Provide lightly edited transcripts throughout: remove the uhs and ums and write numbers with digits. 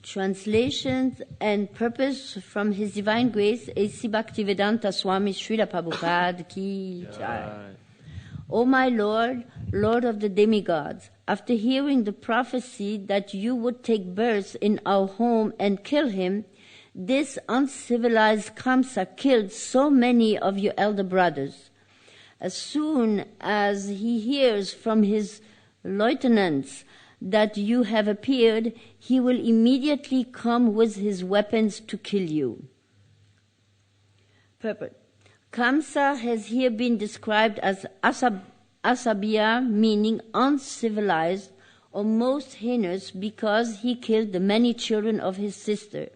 Translations and purpose from His Divine Grace, A.C. Bhaktivedanta Swami Srila Prabhupada Ki Jai. O my Lord, Lord of the demigods, after hearing the prophecy that you would take birth in our home and kill him, this uncivilized Kamsa killed so many of your elder brothers. As soon as he hears from his lieutenants that you have appeared, he will immediately come with his weapons to kill you. Purport. Kamsa has here been described as asabya, meaning uncivilized or most heinous, because he killed the many children of his sister.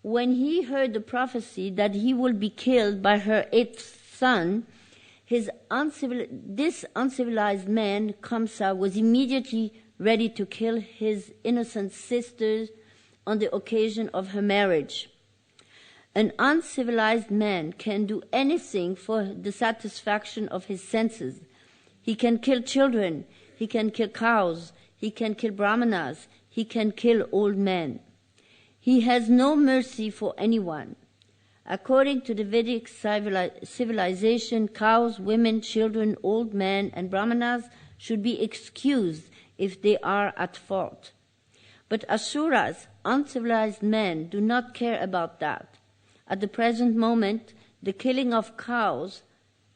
When he heard the prophecy that he will be killed by her eighth son, this uncivilized man, Kamsa, was immediately ready to kill his innocent sisters on the occasion of her marriage. An uncivilized man can do anything for the satisfaction of his senses. He can kill children, he can kill cows, he can kill brahmanas, he can kill old men. He has no mercy for anyone. According to the Vedic civilization, cows, women, children, old men, and brahmanas should be excused if they are at fault. But Asuras, uncivilized men, do not care about that. At the present moment, the killing of cows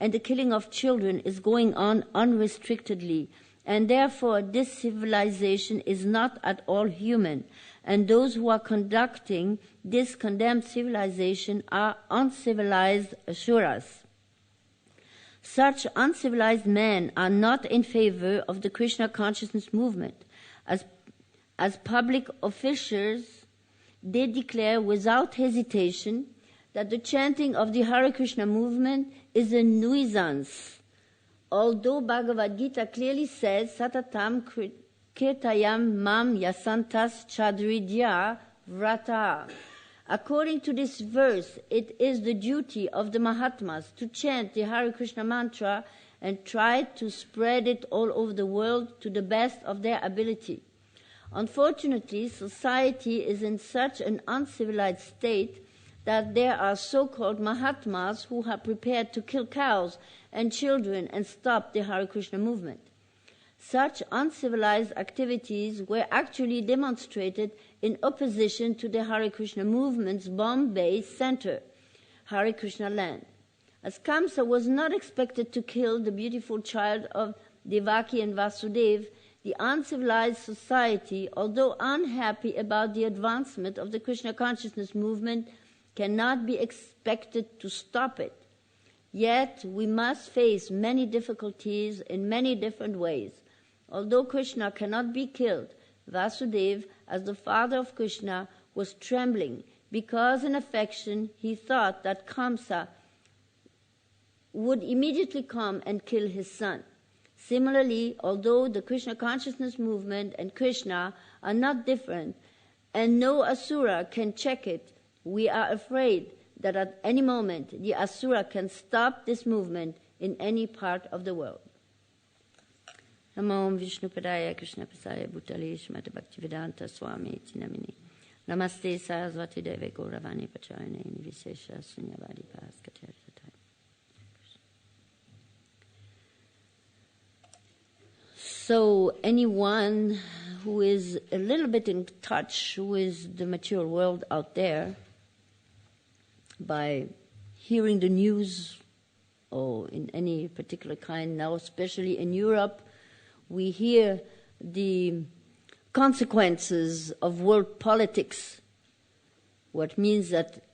and the killing of children is going on unrestrictedly, and therefore this civilization is not at all human, and those who are conducting this condemned civilization are uncivilized Asuras. Such uncivilized men are not in favor of the Krishna consciousness movement. As public officials, they declare without hesitation that the chanting of the Hare Krishna movement is a nuisance. Although Bhagavad Gita clearly says, Satatam Kirtayam Mam Yasantas Chadridya Vrata. According to this verse, it is the duty of the Mahatmas to chant the Hare Krishna mantra and try to spread it all over the world to the best of their ability. Unfortunately, society is in such an uncivilized state that there are so-called Mahatmas who are prepared to kill cows and children and stop the Hare Krishna movement. Such uncivilized activities were actually demonstrated in opposition to the Hare Krishna movement's Bombay center, Hare Krishna land. As Kamsa was not expected to kill the beautiful child of Devaki and Vasudev, the uncivilized society, although unhappy about the advancement of the Krishna consciousness movement, cannot be expected to stop it. Yet we must face many difficulties in many different ways. Although Krishna cannot be killed, Vasudev, as the father of Krishna, was trembling because in affection he thought that Kamsa would immediately come and kill his son. Similarly, although the Krishna consciousness movement and Krishna are not different and no Asura can check it, we are afraid that at any moment the Asura can stop this movement in any part of the world. Namo Vishnu Padaya Krishna Pasaya Bhutale Shrimate Bhaktivedanta Swami Iti Namini. Namaste Saraswati Deve Gauravani Pacharane Nivishesha Sunyavadi Bhaskatya. So anyone who is a little bit in touch with the material world out there, by hearing the news or in any particular kind, now especially in Europe, we hear the consequences of world politics, what means that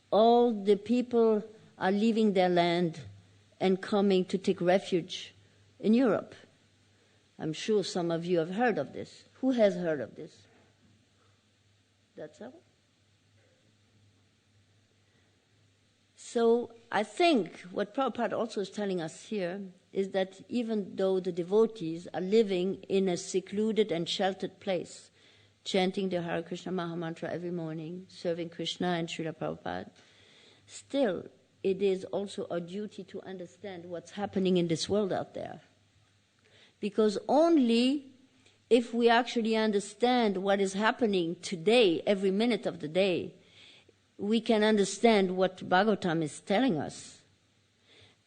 all the people are leaving their land and coming to take refuge in Europe. I'm sure some of you have heard of this. Who has heard of this? That's all? So I think what Prabhupada also is telling us here is that even though the devotees are living in a secluded and sheltered place, chanting the Hare Krishna Mahamantra every morning, serving Krishna and Srila Prabhupada, still it is also our duty to understand what's happening in this world out there. Because only if we actually understand what is happening today, every minute of the day, we can understand what Bhagavatam is telling us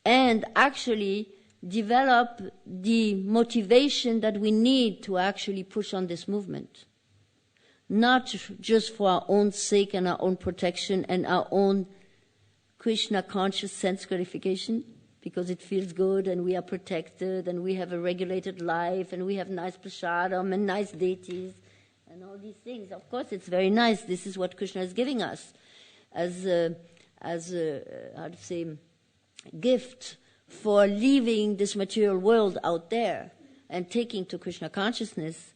and actually develop the motivation that we need to actually push on this movement. Not just for our own sake and our own protection and our own Krishna conscious sense gratification, because it feels good and we are protected and we have a regulated life and we have nice prasadam and nice deities and all these things. Of course, it's very nice. This is what Krishna is giving us as a gift for leaving this material world out there and taking to Krishna consciousness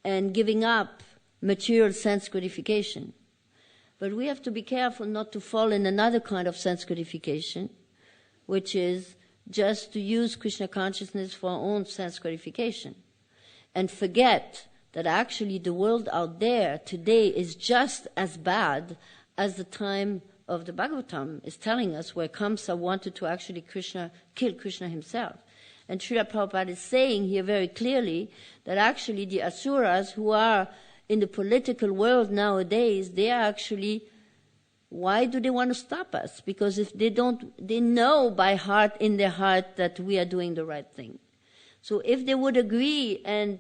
and giving up material sense gratification. But we have to be careful not to fall in another kind of sense gratification, which is just to use Krishna consciousness for our own sense gratification and forget that actually the world out there today is just as bad as the time of the Bhagavatam is telling us, where Kamsa wanted to actually kill Krishna himself. And Srila Prabhupada is saying here very clearly that actually the Asuras who are in the political world nowadays, they are actually, why do they want to stop us? Because if they don't, they know by heart, in their heart, that we are doing the right thing. So if they would agree and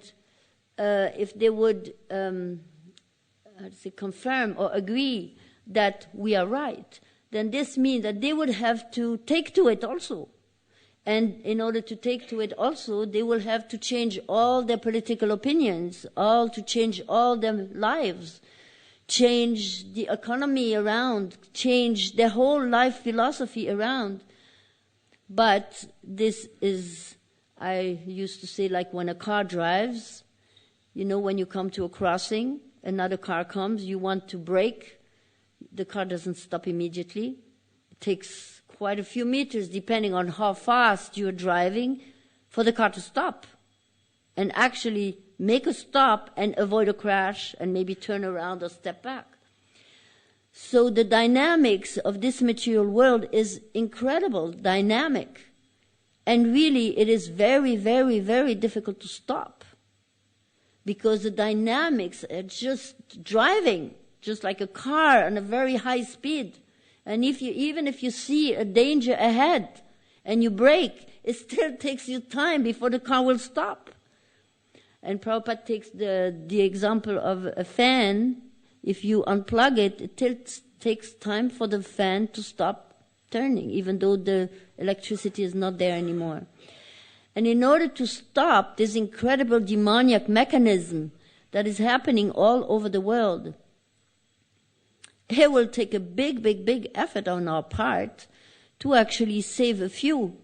if they would confirm or agree that we are right, then this means that they would have to take to it also. And in order to take to it also, they will have to change all their political opinions, to change all their lives, change the economy around, change their whole life philosophy around. But this is, I used to say, like when a car drives, when you come to a crossing, another car comes, you want to brake, the car doesn't stop immediately. It takes quite a few meters, depending on how fast you're driving, for the car to stop and actually make a stop and avoid a crash and maybe turn around or step back. So the dynamics of this material world is incredible, dynamic. And really it is very, very, very difficult to stop, because the dynamics are just driving, just like a car on a very high speed. And even if you see a danger ahead and you brake, it still takes you time before the car will stop. And Prabhupada takes the example of a fan. If you unplug it, it takes time for the fan to stop turning, even though the electricity is not there anymore. And in order to stop this incredible demoniac mechanism that is happening all over the world, it will take a big, big, big effort on our part to actually save a few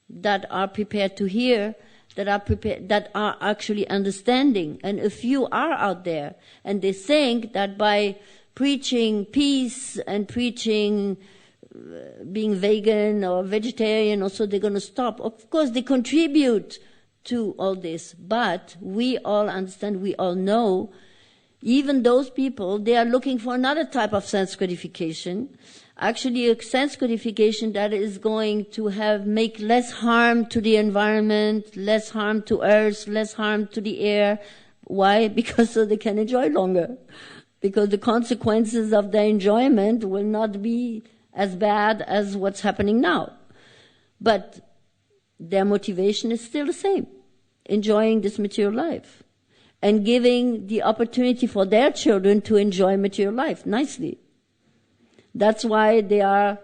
that are prepared to hear, that are actually understanding. And a few are out there. And they think that by preaching peace and preaching being vegan or vegetarian, also they're going to stop. Of course, they contribute to all this. But we all understand, we all know, even those people, they are looking for another type of sense gratification. Actually, a sense gratification that is going to make less harm to the environment, less harm to earth, less harm to the air. Why? Because so they can enjoy longer. Because the consequences of their enjoyment will not be as bad as what's happening now. But their motivation is still the same, enjoying this material life and giving the opportunity for their children to enjoy material life nicely. That's why they are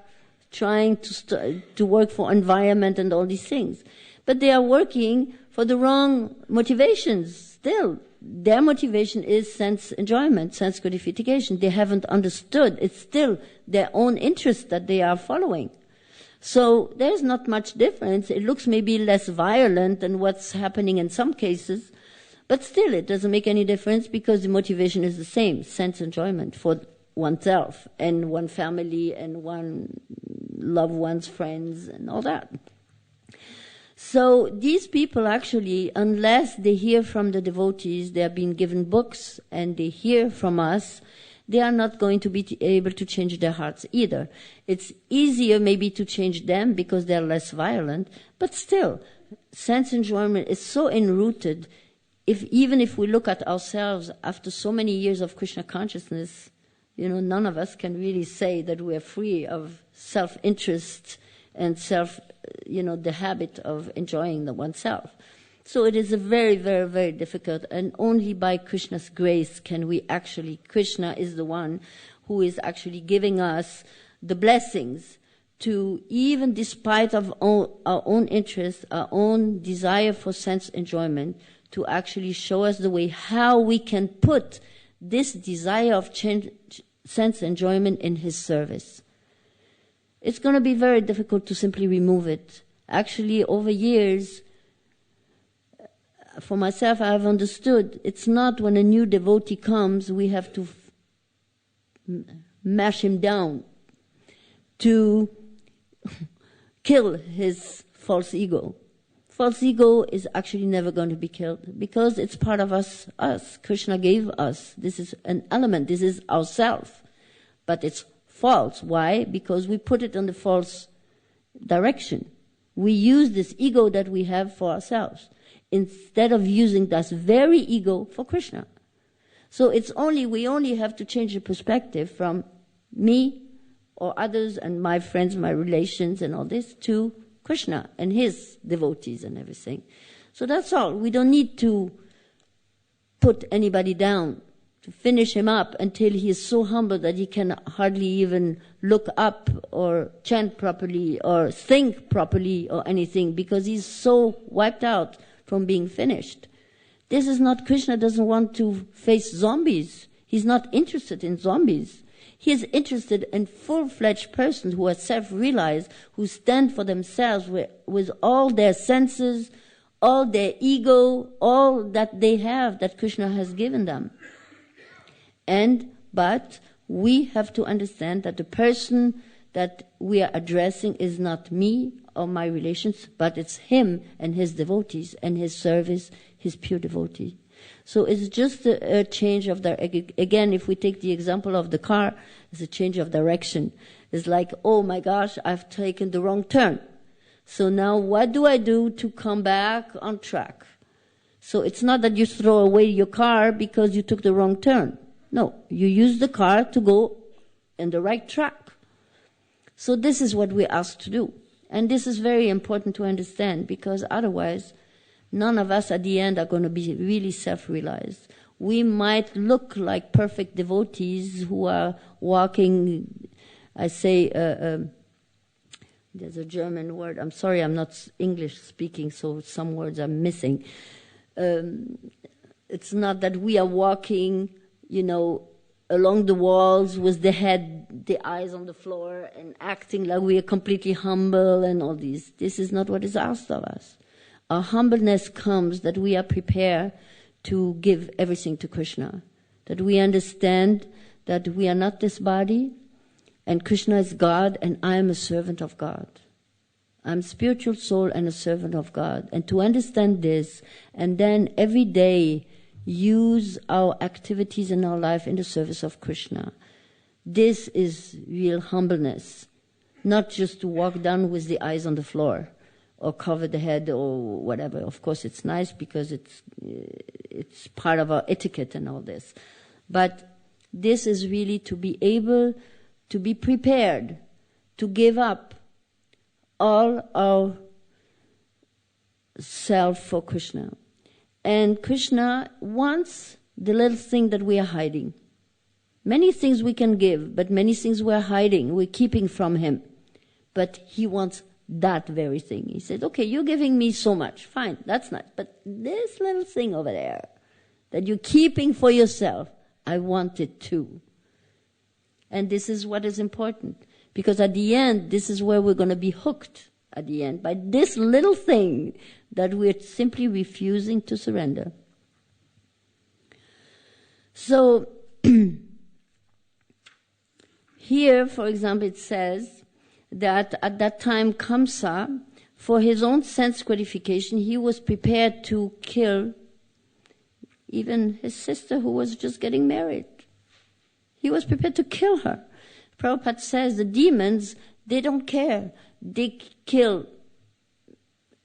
trying to work for environment and all these things. But they are working for the wrong motivations still. Their motivation is sense enjoyment, sense gratification. They haven't understood. It's still their own interest that they are following. So there's not much difference. It looks maybe less violent than what's happening in some cases, but still it doesn't make any difference, because the motivation is the same, sense enjoyment for oneself and one family and one loved one's friends and all that. So these people actually, unless they hear from the devotees, they have been given books and they hear from us, they are not going to be able to change their hearts either. It's easier maybe to change them because they're less violent, but still, sense enjoyment is so enrooted even if we look at ourselves after so many years of Krishna consciousness, none of us can really say that we are free of self-interest and the habit of enjoying oneself. So it is a very, very, very difficult, and only by Krishna's grace can we Krishna is the one who is actually giving us the blessings to, even despite of our own interest, our own desire for sense enjoyment, to actually show us the way how we can put this desire of sense enjoyment in His service. It's going to be very difficult to simply remove it. Actually, over years, for myself, I have understood it's not when a new devotee comes, we have to mash him down, to kill his false ego. False ego is actually never going to be killed because it's part of us. Krishna gave us. This is an element. This is ourself. But it's false. Why? Because we put it on the false direction. We use this ego that we have for ourselves instead of using that very ego for Krishna. So we only have to change the perspective from me or others and my friends, my relations and all this to Krishna and His devotees and everything. So that's all. We don't need to put anybody down, to finish him up until he is so humble that he can hardly even look up or chant properly or think properly or anything because he's so wiped out from being finished. This is not, Krishna doesn't want to face zombies. He's not interested in zombies. He is interested in full-fledged persons who are self-realized, who stand for themselves with all their senses, all their ego, all that they have that Krishna has given them. But we have to understand that the person that we are addressing is not me or my relations, but it's him and his devotees and his service, his pure devotee. So it's just a change of again, if we take the example of the car, it's a change of direction. It's like, oh my gosh, I've taken the wrong turn. So now what do I do to come back on track? So it's not that you throw away your car because you took the wrong turn. No, you use the car to go in the right track. So this is what we're asked to do. And this is very important to understand because otherwise none of us at the end are going to be really self-realized. We might look like perfect devotees who are walking, there's a German word, I'm sorry, I'm not English speaking, so some words I'm missing. It's not that we are walking, along the walls with the head, the eyes on the floor and acting like we are completely humble and all these. This is not what is asked of us. Our humbleness comes that we are prepared to give everything to Krishna, that we understand that we are not this body, and Krishna is God, and I am a servant of God. I'm a spiritual soul and a servant of God. And to understand this, and then every day use our activities in our life in the service of Krishna, this is real humbleness, not just to walk down with the eyes on the floor, or cover the head or whatever. Of course, it's nice because it's part of our etiquette and all this. But this is really to be able to be prepared to give up all our self for Krishna. And Krishna wants the little thing that we are hiding. Many things we can give, but many things we're hiding, we're keeping from Him. But He wants that very thing. He said, okay, you're giving me so much. Fine, that's nice. But this little thing over there that you're keeping for yourself, I want it too. And this is what is important. Because at the end, this is where we're going to be hooked at the end, by this little thing that we're simply refusing to surrender. So, here, for example, it says that at that time Kamsa, for his own sense gratification, he was prepared to kill even his sister who was just getting married. He was prepared to kill her. Prabhupada says the demons, they don't care. They kill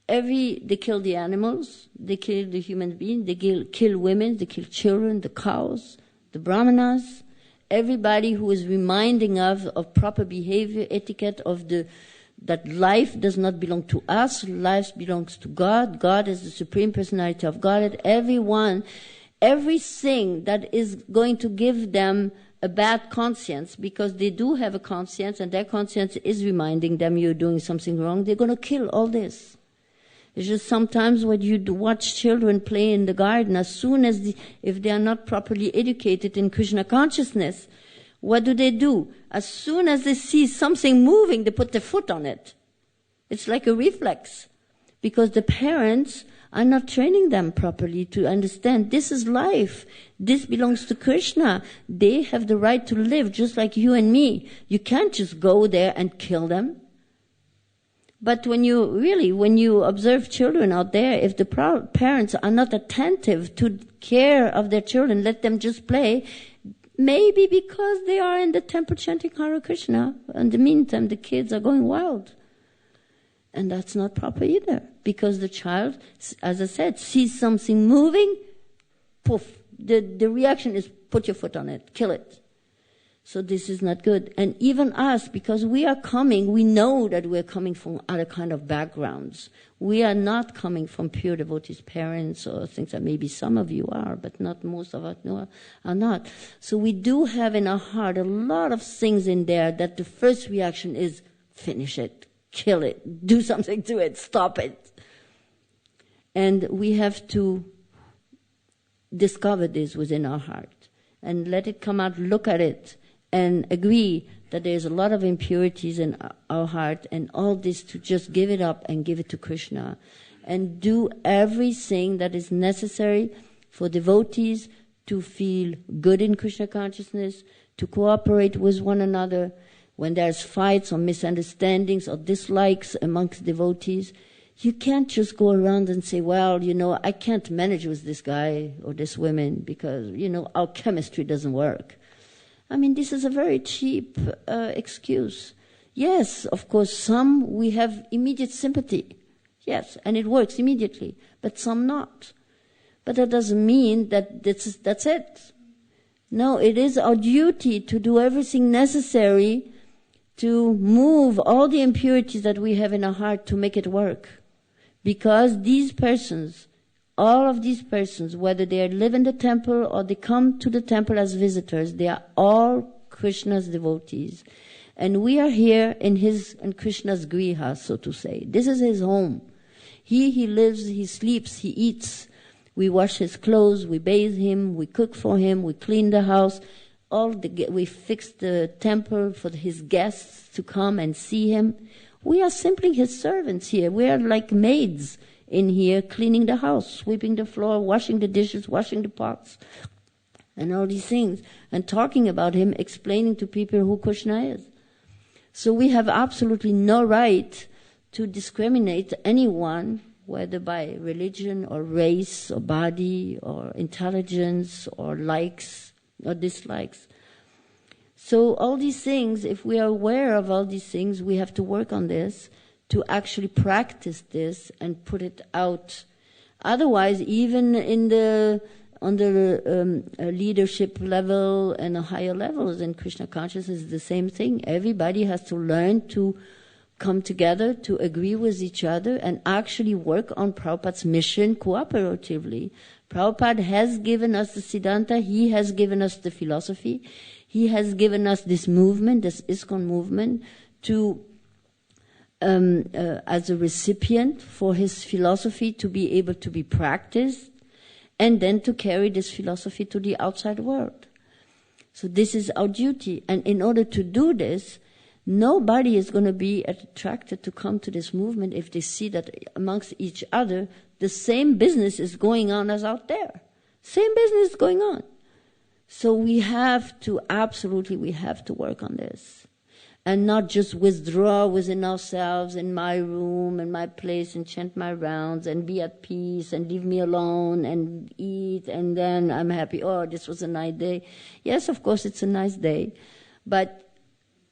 They kill the animals, they kill the human beings, they kill women, they kill children, the cows, the brahmanas, everybody who is reminding of proper behavior, etiquette, that life does not belong to us, life belongs to God. God is the Supreme Personality of Godhead. Everything that is going to give them a bad conscience, because they do have a conscience and their conscience is reminding them you're doing something wrong, they're going to kill all this. It's just sometimes when you watch children play in the garden, as soon as if they are not properly educated in Krishna consciousness, what do? As soon as they see something moving, they put their foot on it. It's like a reflex, because the parents are not training them properly to understand this is life. This belongs to Krishna. They have the right to live just like you and me. You can't just go there and kill them. But when you observe children out there, if the parents are not attentive to care of their children, let them just play, maybe because they are in the temple chanting Hare Krishna, in the meantime the kids are going wild. And that's not proper either, because the child, as I said, sees something moving, poof, the reaction is put your foot on it, kill it. So this is not good. And even us, because we know that we're coming from other kind of backgrounds. We are not coming from pure devotees' parents or things that maybe some of you are, but not most of us are not. So we do have in our heart a lot of things in there that the first reaction is finish it, kill it, do something to it, stop it. And we have to discover this within our heart and let it come out, look at it, and agree that there's a lot of impurities in our heart, and all this to just give it up and give it to Krishna. And do everything that is necessary for devotees to feel good in Krishna consciousness, to cooperate with one another. When there's fights or misunderstandings or dislikes amongst devotees, you can't just go around and say, well, I can't manage with this guy or this woman because, our chemistry doesn't work. I mean, this is a very cheap excuse. Yes, of course, we have immediate sympathy. Yes, and it works immediately, but some not. But that doesn't mean that that's it. No, it is our duty to do everything necessary to move all the impurities that we have in our heart to make it work. Because these persons, all of these persons, whether they live in the temple or they come to the temple as visitors, they are all Krishna's devotees. And we are here in Krishna's griha, so to say. This is his home. He lives, he sleeps, he eats. We wash his clothes, we bathe him, we cook for him, we clean the house. We fix the temple for his guests to come and see him. We are simply his servants here. We are like maids in here, cleaning the house, sweeping the floor, washing the dishes, washing the pots, and all these things, and talking about him, explaining to people who Krishna is. So we have absolutely no right to discriminate anyone, whether by religion or race or body or intelligence or likes or dislikes. So all these things, if we are aware of all these things, we have to work on this to actually practice this and put it out. Otherwise, even on the leadership level and the higher levels in Krishna consciousness, is the same thing. Everybody has to learn to come together, to agree with each other, and actually work on Prabhupada's mission cooperatively. Prabhupada has given us the Siddhanta, he has given us the philosophy, he has given us this movement, this ISKCON movement, to as a recipient for his philosophy to be able to be practiced, and then to carry this philosophy to the outside world. So this is our duty. And in order to do this, nobody is going to be attracted to come to this movement if they see that amongst each other, the same business is going on as out there. Same business is going on. So we have to work on this. And not just withdraw within ourselves in my room and my place and chant my rounds and be at peace and leave me alone and eat and then I'm happy. Oh, this was a nice day. Yes, of course, it's a nice day. But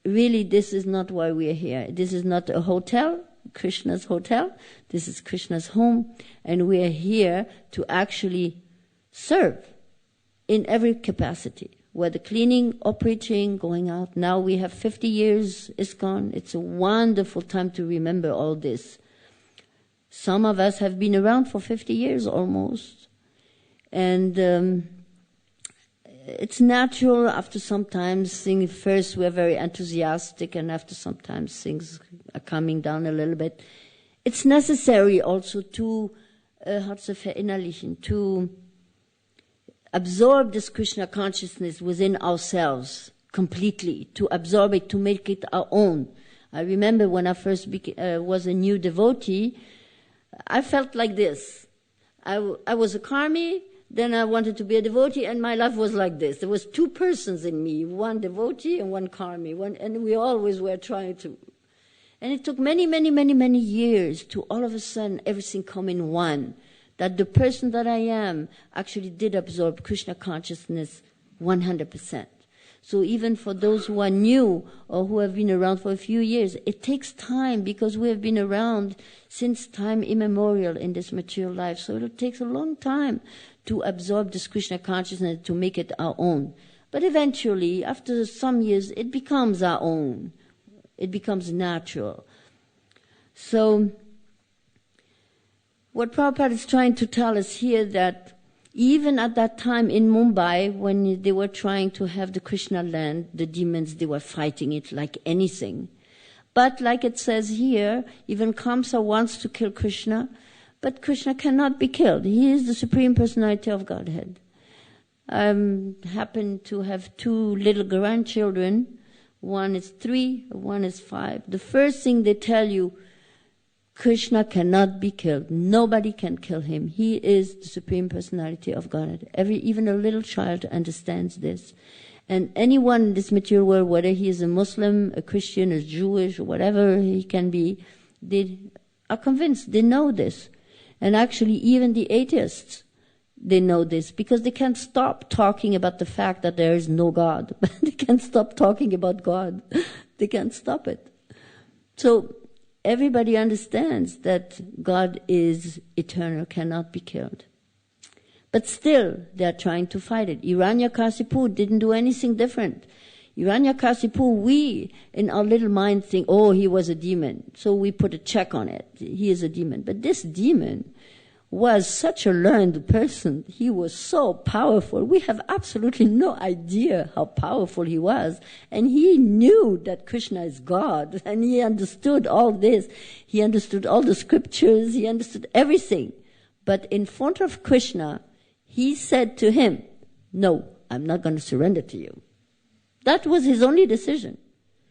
really, this is not why we are here. This is not a hotel. Krishna's hotel. This is Krishna's home. And we are here to actually serve in every capacity, whether cleaning or preaching, going out. Now we have 50 years ISKCON. It's a wonderful time to remember all this. Some of us have been around for 50 years almost. And it's natural after sometimes things, first we're very enthusiastic, and after sometimes things are coming down a little bit. It's necessary also to, verinnerlichen, to absorb this Krishna consciousness within ourselves completely, to absorb it, to make it our own. I remember when I first was a new devotee, I felt like this. I was a karmi, then I wanted to be a devotee, and my life was like this. There was two persons in me, one devotee and one karmi, and we always were trying to. And it took many, many, many, many years to all of a sudden everything come in one, that the person that I am actually did absorb Krishna consciousness 100%. So even for those who are new or who have been around for a few years, it takes time because we have been around since time immemorial in this material life. So it takes a long time to absorb this Krishna consciousness, to make it our own. But eventually, after some years, it becomes our own. It becomes natural. So what Prabhupada is trying to tell us here, that even at that time in Mumbai, when they were trying to have the Krishna land, the demons, they were fighting it like anything. But like it says here, even Kamsa wants to kill Krishna, but Krishna cannot be killed. He is the Supreme Personality of Godhead. I happen to have two little grandchildren. One is 3, one is 5. The first thing they tell you, Krishna cannot be killed. Nobody can kill him. He is the Supreme Personality of Godhead. Even a little child understands this. And anyone in this material world, whether he is a Muslim, a Christian, a Jewish, or whatever he can be, they are convinced. They know this. And actually, even the atheists, they know this, because they can't stop talking about the fact that there is no God. But they can't stop talking about God. They can't stop it. So everybody understands that God is eternal, cannot be killed. But still, they are trying to fight it. Hiranyakasipu didn't do anything different. Hiranyakasipu, we, in our little mind, think, oh, he was a demon. So we put a check on it. He is a demon. But this demon was such a learned person. He was so powerful. We have absolutely no idea how powerful he was. And he knew that Krishna is God. And he understood all this. He understood all the scriptures. He understood everything. But in front of Krishna, he said to him, no, I'm not going to surrender to you. That was his only decision.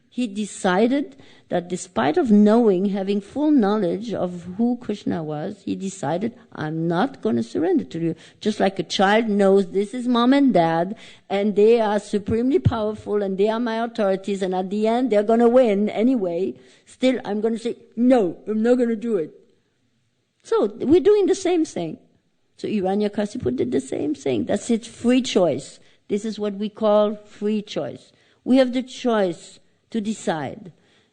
He decided that despite of knowing, having full knowledge of who Krishna was, he decided, I'm not going to surrender to you. Just like a child knows this is mom and dad, and they are supremely powerful, and they are my authorities, and at the end they're going to win anyway. Still, I'm going to say, no, I'm not going to do it. So we're doing the same thing. So Hiranyakasipu did the same thing. That's its free choice. This is what we call free choice. We have the choice to decide.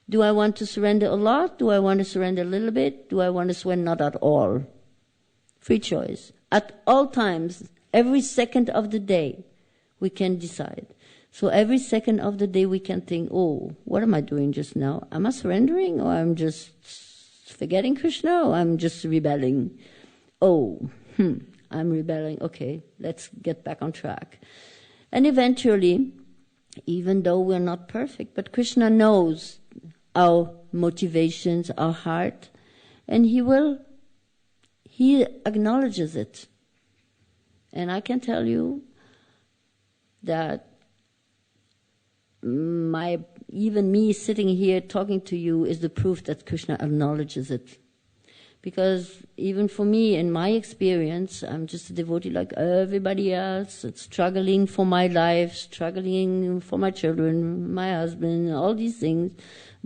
Do I want to surrender a lot? Do I want to surrender a little bit? Do I want to surrender not at all? Free choice. At all times, every second of the day, we can decide. So every second of the day we can think, oh, what am I doing just now? Am I surrendering, or I'm just forgetting Krishna, or I'm just rebelling? Oh, I'm rebelling. Okay, let's get back on track. And eventually, even though we're not perfect, but Krishna knows our motivations, our heart, and he acknowledges it. And I can tell you that even me sitting here talking to you is the proof that Krishna acknowledges it. Because even for me, in my experience, I'm just a devotee like everybody else, struggling for my life, struggling for my children, my husband, all these things,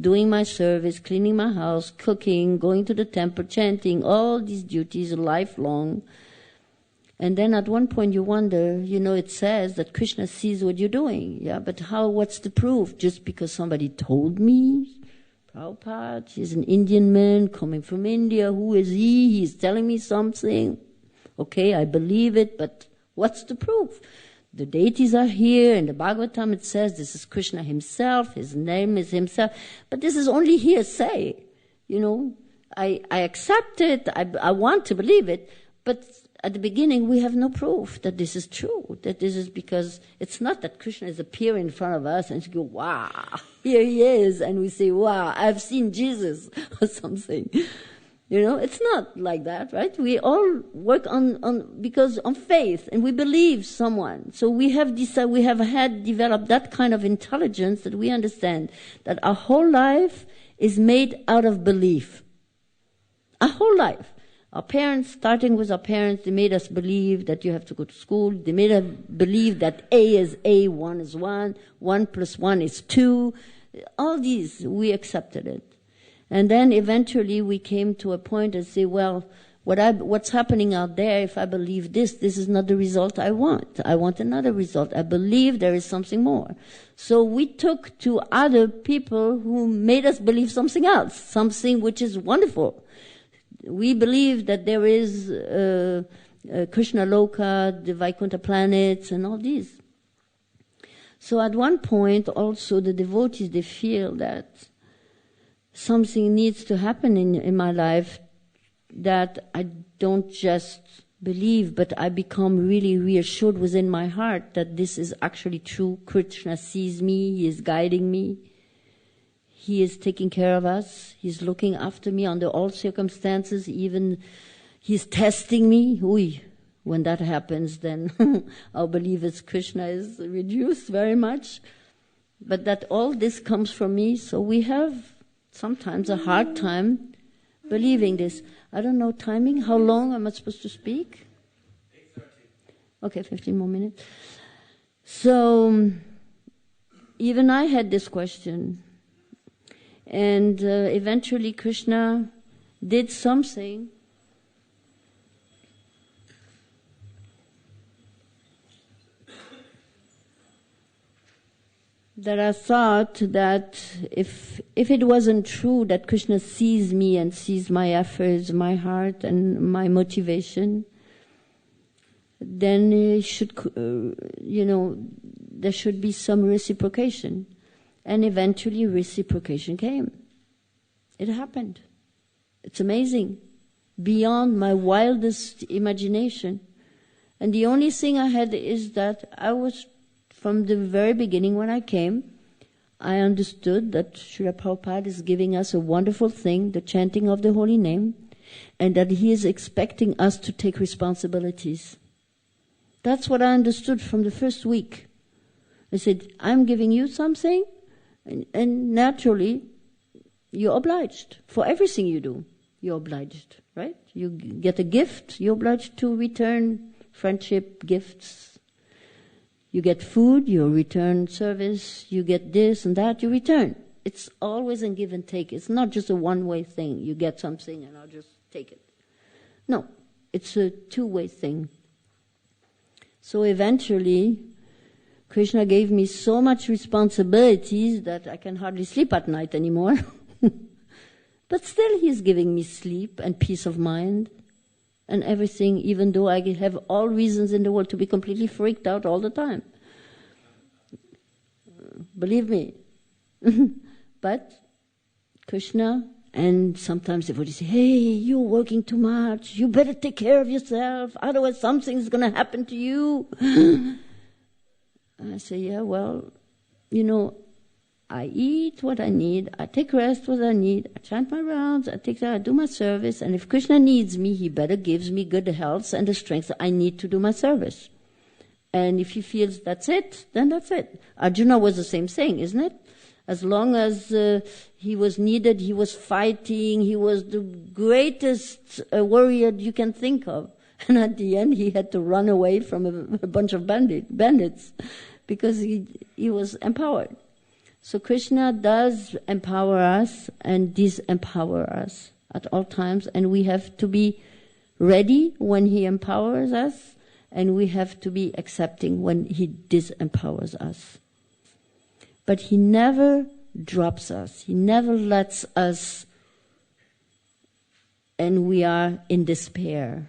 doing my service, cleaning my house, cooking, going to the temple, chanting, all these duties lifelong. And then at one point you wonder, it says that Krishna sees what you're doing. Yeah, but what's the proof? Just because somebody told me? Prabhupada, he's an Indian man coming from India. Who is he? He's telling me something. Okay, I believe it, but what's the proof? The deities are here. In the Bhagavatam it says this is Krishna himself. His name is himself. But this is only hearsay. I accept it. I want to believe it. But at the beginning we have no proof that this is true. That this is because it's not that Krishna is appearing in front of us and we go, wow, here he is. And we say, wow, I've seen Jesus or something. It's not like that, right? We all work on faith, and we believe someone. So we have developed that kind of intelligence that we understand that our whole life is made out of belief. Our whole life. Our parents, starting with our parents, they made us believe that you have to go to school. They made us believe that A is A, 1 is 1, 1 plus 1 is 2. All these, we accepted it. And then eventually we came to a point and say, well, what's happening out there, if I believe this is not the result I want. I want another result. I believe there is something more. So we took to other people who made us believe something else, something which is wonderful. We believe that there is Krishna Loka, the Vaikuntha planets, and all these. So at one point also the devotees, they feel that something needs to happen in my life, that I don't just believe, but I become really reassured within my heart that this is actually true. Krishna sees me, he is guiding me, he is taking care of us, he's looking after me under all circumstances, even he's testing me. When that happens, then our belief in Krishna is reduced very much. But that all this comes from me, so we have sometimes a hard time believing this. I don't know timing. How long am I supposed to speak? 8:30. Okay, 15 more minutes. So even I had this question. And eventually Krishna did something that I thought that if it wasn't true that Krishna sees me and sees my efforts, my heart and my motivation, then there should be some reciprocation. And eventually reciprocation came. It happened. It's amazing. Beyond my wildest imagination. And the only thing I had is that from the very beginning when I came, I understood that Srila Prabhupada is giving us a wonderful thing, the chanting of the holy name, and that he is expecting us to take responsibilities. That's what I understood from the first week. I said, I'm giving you something, and naturally, you're obliged. For everything you do, you're obliged, right? You get a gift, you're obliged to return friendship, gifts. You get food, you return service. You get this and that, you return. It's always a give and take. It's not just a one-way thing. You get something and I'll just take it. No, it's a two-way thing. So eventually, Krishna gave me so much responsibilities that I can hardly sleep at night anymore. But still he's giving me sleep and peace of mind and everything, even though I have all reasons in the world to be completely freaked out all the time. Believe me. But Krishna, and sometimes devotees say, hey, you're working too much. You better take care of yourself. Otherwise something's going to happen to you. I say, yeah, well, I eat what I need, I take rest what I need, I chant my rounds, I do my service, and if Krishna needs me, he better gives me good health and the strength I need to do my service. And if he feels that's it, then that's it. Arjuna was the same thing, isn't it? As long as he was needed, he was fighting, he was the greatest warrior you can think of. And at the end, he had to run away from a bunch of bandits because he was empowered. So Krishna does empower us and disempower us at all times, and we have to be ready when he empowers us, and we have to be accepting when he disempowers us. But he never drops us. He never lets us and we are in despair.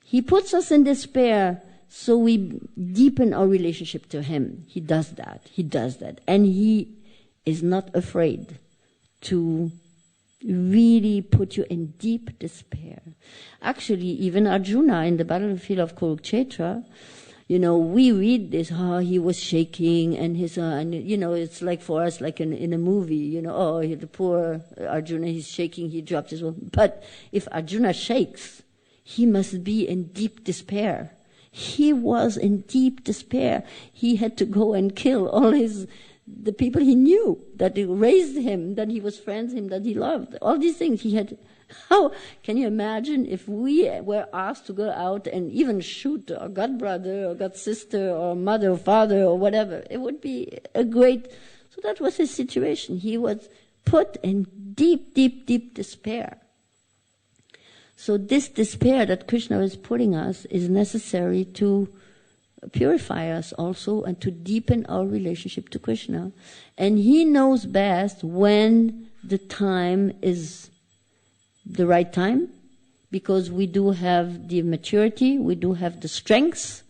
He puts us in despair so we deepen our relationship to Him. He does that. He does that. And He is not afraid to really put you in deep despair. Actually, even Arjuna in the battlefield of Kurukshetra, we read this, he was shaking and it's like for us, like in a movie, the poor Arjuna, he's shaking, he dropped his weapon. But if Arjuna shakes, he must be in deep despair. He was in deep despair. He had to go and kill all the people he knew, that raised him, that he was friends, him that he loved. All these things he had. How can you imagine if we were asked to go out and even shoot our god brother or god sister or mother or father or whatever? It would be a great. So that was his situation. He was put in deep, deep, deep despair. So this despair that Krishna is putting us is necessary to purify us also and to deepen our relationship to Krishna. And He knows best when the time is the right time, because we do have the maturity, we do have the strength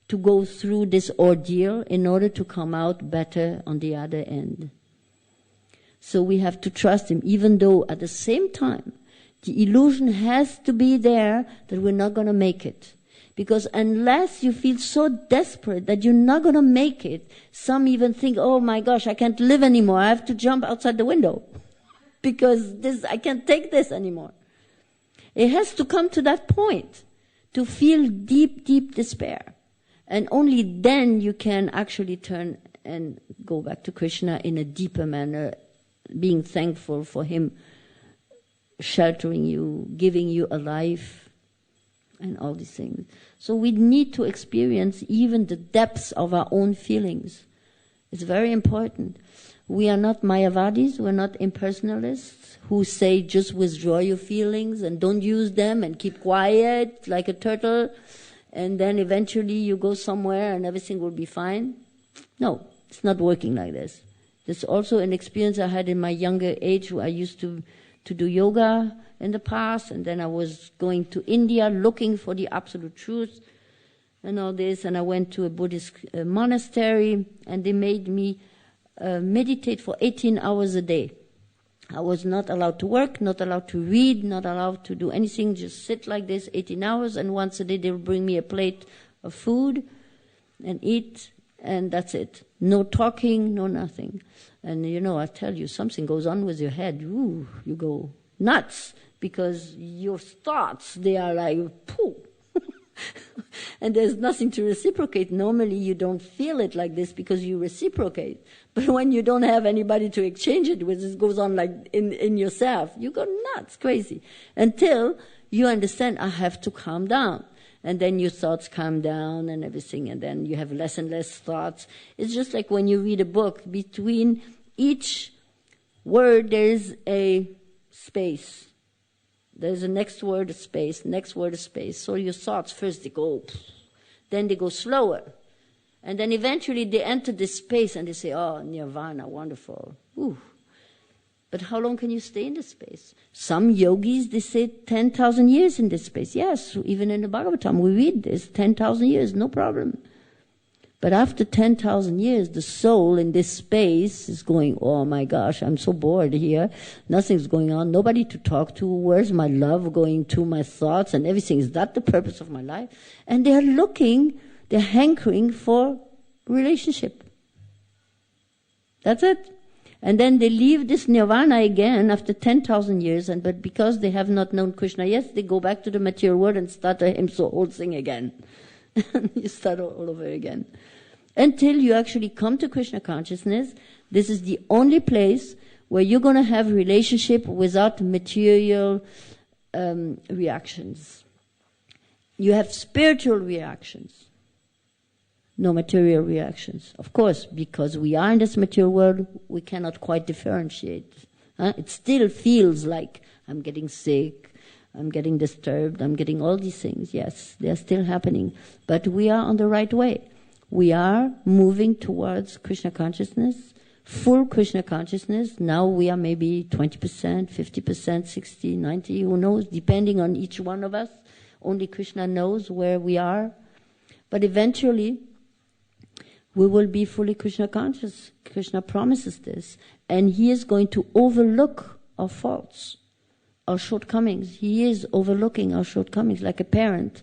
to go through this ordeal in order to come out better on the other end. So we have to trust Him, even though at the same time the illusion has to be there that we're not going to make it. Because unless you feel so desperate that you're not going to make it, some even think, oh my gosh, I can't live anymore. I have to jump outside the window because I can't take this anymore. It has to come to that point to feel deep, deep despair. And only then you can actually turn and go back to Krishna in a deeper manner, being thankful for Him sheltering you, giving you a life, and all these things. So we need to experience even the depths of our own feelings. It's very important. We are not Mayavadis, we're not impersonalists who say just withdraw your feelings and don't use them and keep quiet like a turtle and then eventually you go somewhere and everything will be fine. No, it's not working like this. There's also an experience I had in my younger age where I used to do yoga in the past, and then I was going to India looking for the absolute truth and all this, and I went to a Buddhist monastery, and they made me meditate for 18 hours a day. I was not allowed to work, not allowed to read, not allowed to do anything, just sit like this 18 hours, and once a day they would bring me a plate of food and eat, and that's it. No talking, no nothing. And I tell you, something goes on with your head. Ooh, you go nuts, because your thoughts, they are like, pooh. And there's nothing to reciprocate. Normally you don't feel it like this because you reciprocate. But when you don't have anybody to exchange it with, it goes on like in yourself. You go nuts, crazy. Until you understand, I have to calm down. And then your thoughts calm down and everything, and then you have less and less thoughts. It's just like when you read a book. Between each word there is a space. There's a next word, a space, next word, a space. So your thoughts, first they go, then they go slower. And then eventually they enter this space and they say, oh, nirvana, wonderful. Ooh. But how long can you stay in this space? Some yogis, they say 10,000 years in this space. Yes, even in the Bhagavatam, we read this, 10,000 years, no problem. But after 10,000 years, the soul in this space is going, oh my gosh, I'm so bored here. Nothing's going on, nobody to talk to. Where's my love going to, my thoughts and everything? Is that the purpose of my life? And they're looking, they're hankering for relationship. That's it. And then they leave this nirvana again after 10,000 years, but because they have not known Krishna yet, they go back to the material world and start a whole thing again. You start all over again. Until you actually come to Krishna consciousness, this is the only place where you're going to have relationship without material reactions. You have spiritual reactions. No material reactions. Of course, because we are in this material world, we cannot quite differentiate. It still feels like I'm getting sick, I'm getting disturbed, I'm getting all these things. Yes, they're still happening. But we are on the right way. We are moving towards Krishna consciousness. full Krishna consciousness. Now we are maybe 20%, 50%, 60, 90, who knows, depending on each one of us. Only Krishna knows where we are. But eventually, we will be fully Krishna conscious. Krishna promises this. And He is going to overlook our faults, our shortcomings. He is overlooking our shortcomings like a parent.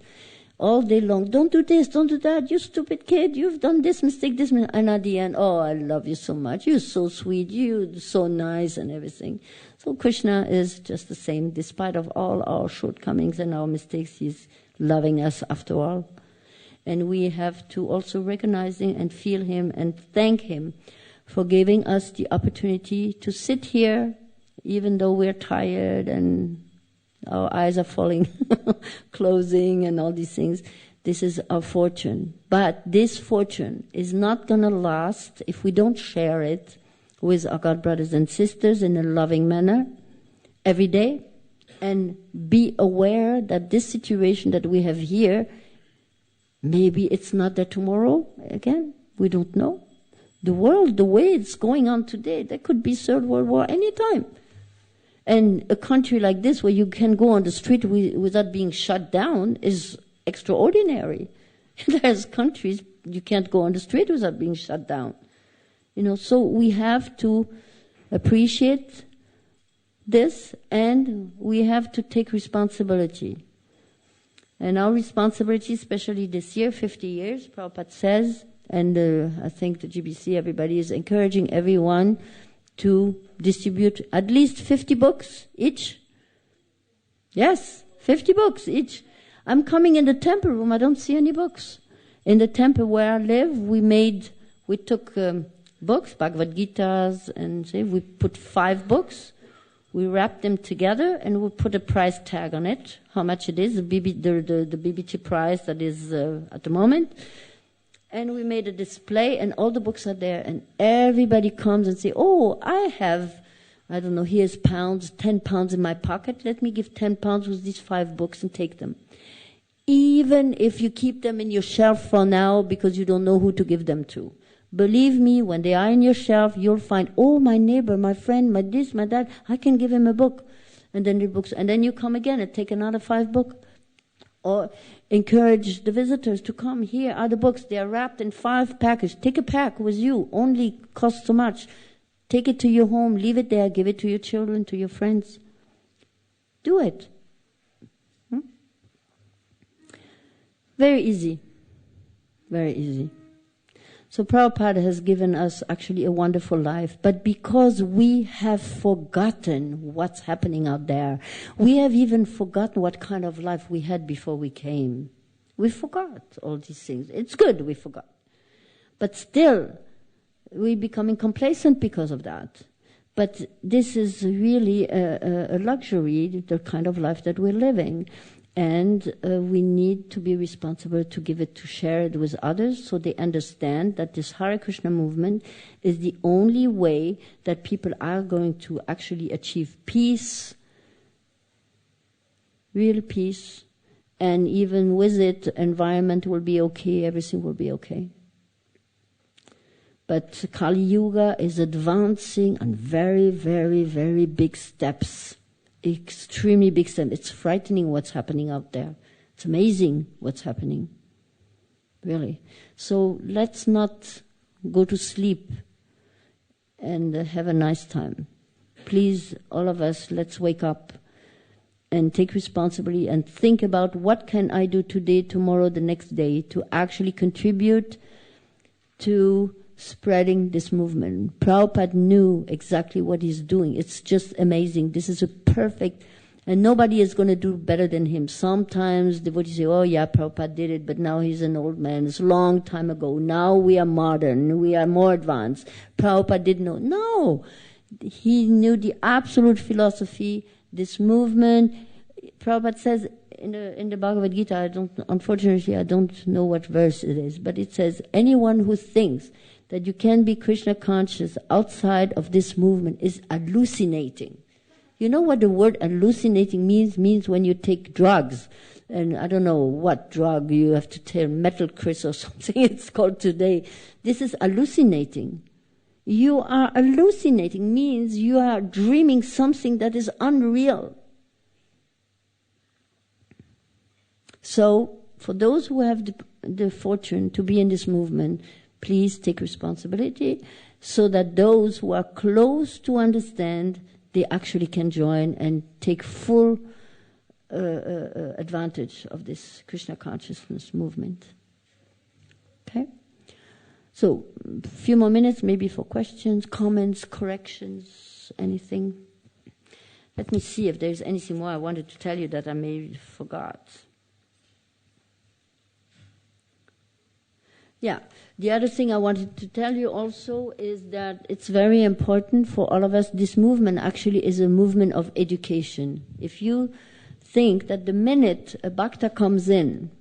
All day long, don't do this, don't do that, you stupid kid, you've done this mistake, this mistake. And at the end, oh, I love you so much, you're so sweet, you're so nice and everything. So Krishna is just the same. Despite of all our shortcomings and our mistakes, He's loving us after all. And we have to also recognize Him and feel Him and thank Him for giving us the opportunity to sit here, even though we're tired and our eyes are falling, closing and all these things. This is our fortune. But this fortune is not going to last if we don't share it with our God brothers and sisters in a loving manner every day, and be aware that this situation that we have here, maybe it's not there tomorrow again. We don't know. The world, the way it's going on today, there could be Third World War anytime. And a country like this, where you can go on the street without being shut down, is extraordinary. There's countries you can't go on the street without being shut down. So we have to appreciate this, and we have to take responsibility. And our responsibility, especially this year, 50 years, Prabhupada says, and I think the GBC, everybody is encouraging everyone to distribute at least 50 books each. Yes, 50 books each. I'm coming in the temple room, I don't see any books. In the temple where I live, we took books, Bhagavad Gitas, and we put 5 books. We wrapped them together and we put a price tag on it, how much it is, the BBT price that is at the moment. And we made a display, and all the books are there, and everybody comes and say, oh, I have, I don't know, here's pounds, 10 pounds in my pocket. Let me give 10 pounds with these 5 books and take them. Even if you keep them in your shelf for now because you don't know who to give them to. Believe me, when they are in your shelf, you'll find, oh, my neighbor, my friend, my this, my that, I can give him a book. And then the books, and then you come again and take another 5 books. Or encourage the visitors to come. Here are the books. They are wrapped in 5 packages. Take a pack with you. Only costs so much. Take it to your home. Leave it there. Give it to your children, to your friends. Do it. Very easy. Very easy. So Prabhupada has given us actually a wonderful life, but because we have forgotten what's happening out there, we have even forgotten what kind of life we had before we came. We forgot all these things. It's good we forgot. But still, we're becoming complacent because of that. But this is really a luxury, the kind of life that we're living. And we need to be responsible to give it, to share it with others so they understand that this Hare Krishna movement is the only way that people are going to actually achieve peace, real peace, and even with it, environment will be okay, everything will be okay. But Kali Yuga is advancing on very, very, very big steps. Extremely big step. It's frightening what's happening out there. It's amazing what's happening. Really. So let's not go to sleep and have a nice time. Please, all of us, let's wake up and take responsibility and think about what can I do today, tomorrow, the next day to actually contribute to spreading this movement. Prabhupada knew exactly what he's doing. It's just amazing. This is a perfect, and nobody is going to do better than him. Sometimes devotees say, oh yeah, Prabhupada did it, but now he's an old man. It's a long time ago. Now we are modern. We are more advanced. Prabhupada didn't know. No. He knew the absolute philosophy, this movement. Prabhupada says in the Bhagavad Gita, unfortunately I don't know what verse it is, but it says, anyone who thinks that you can be Krishna conscious outside of this movement is hallucinating. You know what the word hallucinating means? Means when you take drugs. And I don't know what drug you have to take, metal Chris or something it's called today. This is hallucinating. You are hallucinating, means you are dreaming something that is unreal. So, for those who have the fortune to be in this movement, please take responsibility so that those who are close to understand, they actually can join and take full advantage of this Krishna consciousness movement. Okay? So, a few more minutes maybe for questions, comments, corrections, anything. Let me see if there's anything more I wanted to tell you that I maybe forgot. Yeah, the other thing I wanted to tell you also is that it's very important for all of us. This movement actually is a movement of education. If you think that the minute a bhakta comes in,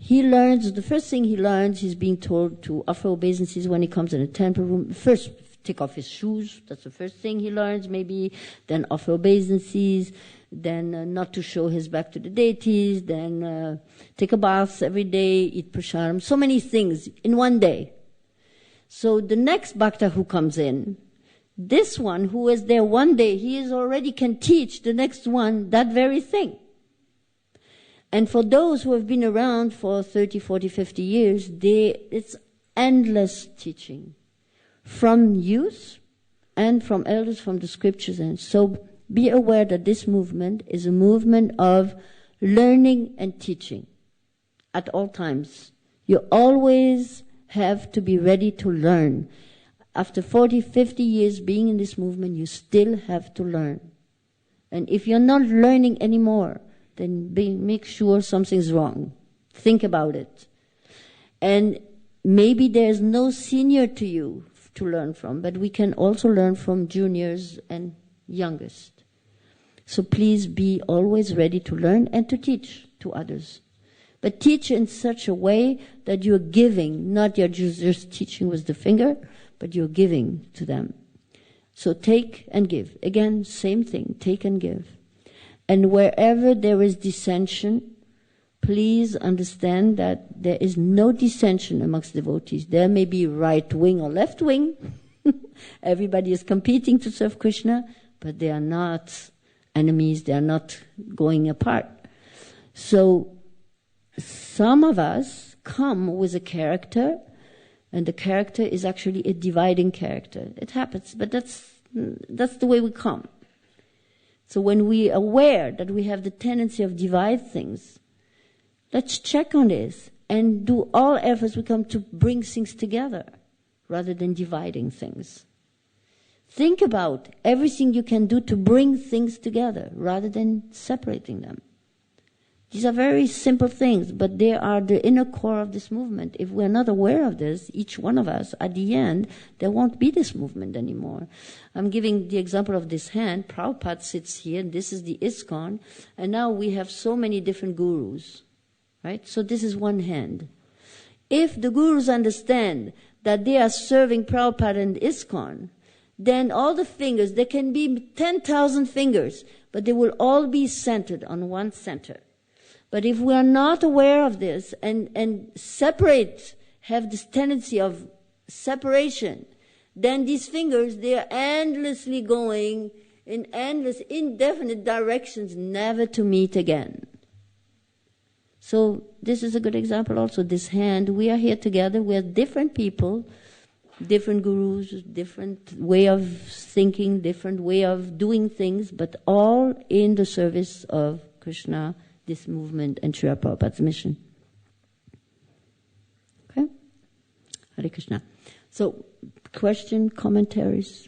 he learns, the first thing he learns, he's being told to offer obeisances when he comes in a temple room. First, take off his shoes. That's the first thing he learns, maybe. Then offer obeisances. Then not to show his back to the deities. Then take a bath every day, eat prasadam. So many things in one day. So the next bhakta who comes in, this one who is there one day, he is already can teach the next one that very thing. And for those who have been around for 30, 40, 50 years, it's endless teaching from youth and from elders, from the scriptures. And so be aware that this movement is a movement of learning and teaching at all times. You always have to be ready to learn. After 40, 50 years being in this movement, you still have to learn. And if you're not learning anymore, then make sure something's wrong. Think about it. And maybe there's no senior to you to learn from, but we can also learn from juniors and youngest. So please be always ready to learn and to teach to others. But teach in such a way that you're giving, not you're just teaching with the finger, but you're giving to them. So take and give. Again, same thing, take and give. And wherever there is dissension, please understand that there is no dissension amongst devotees. There may be right wing or left wing. Everybody is competing to serve Krishna, but they are not enemies. They are not going apart. So some of us come with a character, and the character is actually a dividing character. It happens, but that's the way we come. So when we are aware that we have the tendency of divide things, let's check on this and do all efforts we come to bring things together rather than dividing things. Think about everything you can do to bring things together rather than separating them. These are very simple things, but they are the inner core of this movement. If we're not aware of this, each one of us, at the end, there won't be this movement anymore. I'm giving the example of this hand. Prabhupada sits here, and this is the ISKCON, and now we have so many different gurus, right? So this is one hand. If the gurus understand that they are serving Prabhupada and ISKCON, then all the fingers, there can be 10,000 fingers, but they will all be centered on one center. But if we are not aware of this and separate, have this tendency of separation, then these fingers, they are endlessly going in endless, indefinite directions, never to meet again. So this is a good example also. This hand, we are here together. We are different people, different gurus, different way of thinking, different way of doing things, but all in the service of Krishna, this movement, and Srila Prabhupada's mission. Okay? Hare Krishna. So, question, commentaries?